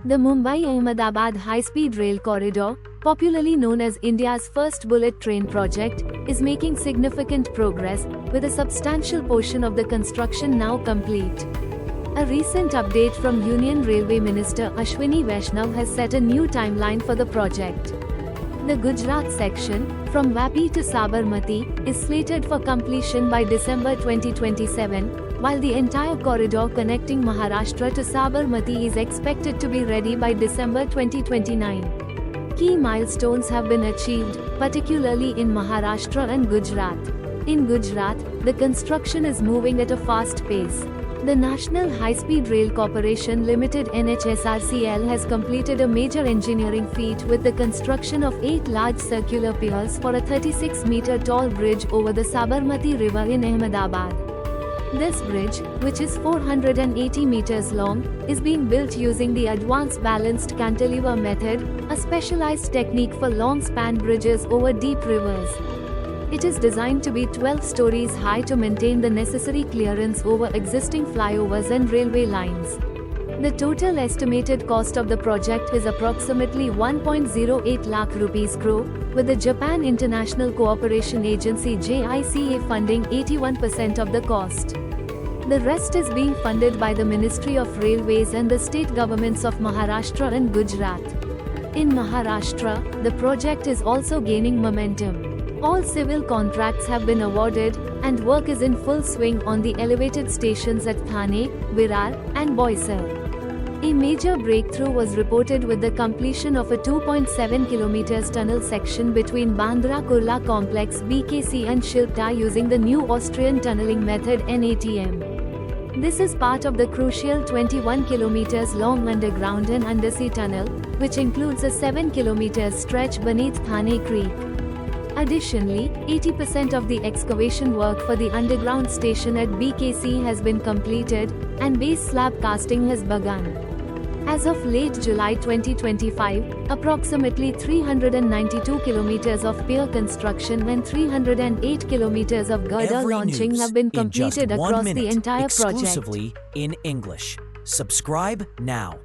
The Mumbai-Ahmedabad high-speed rail corridor, popularly known as India's first bullet train project, is making significant progress, with a substantial portion of the construction now complete. A recent update from Union Railway Minister Ashwini Vaishnaw has set a new timeline for the project. The Gujarat section, from Vapi to Sabarmati, is slated for completion by December 2027, while the entire corridor connecting Maharashtra to Sabarmati is expected to be ready by December 2029. Key milestones have been achieved, particularly in Maharashtra and Gujarat. In Gujarat, the construction is moving at a fast pace. The National High-Speed Rail Corporation Limited NHSRCL has completed a major engineering feat with the construction of 8 large circular piers for a 36-meter tall bridge over the Sabarmati River in Ahmedabad. This bridge, which is 480 meters long, is being built using the Advanced Balanced Cantilever method, a specialized technique for long-span bridges over deep rivers. It is designed to be 12 stories high to maintain the necessary clearance over existing flyovers and railway lines. The total estimated cost of the project is approximately 1.08 lakh rupees crore, with the Japan International Cooperation Agency JICA funding 81% of the cost. The rest is being funded by the Ministry of Railways and the state governments of Maharashtra and Gujarat. In Maharashtra, the project is also gaining momentum. All civil contracts have been awarded, and work is in full swing on the elevated stations at Thane, Virar, and Boisar. A major breakthrough was reported with the completion of a 2.7 km tunnel section between Bandra Kurla Complex BKC and Shilpa using the new Austrian tunneling method NATM. This is part of the crucial 21 km long underground and undersea tunnel, which includes a 7 km stretch beneath Thane Creek. Additionally, 80% of the excavation work for the underground station at BKC has been completed, and base slab casting has begun. As of late July 2025, approximately 392 kilometers of pier construction and 308 kilometers of girder launching have been completed across the entire project. Exclusively in English. Subscribe now.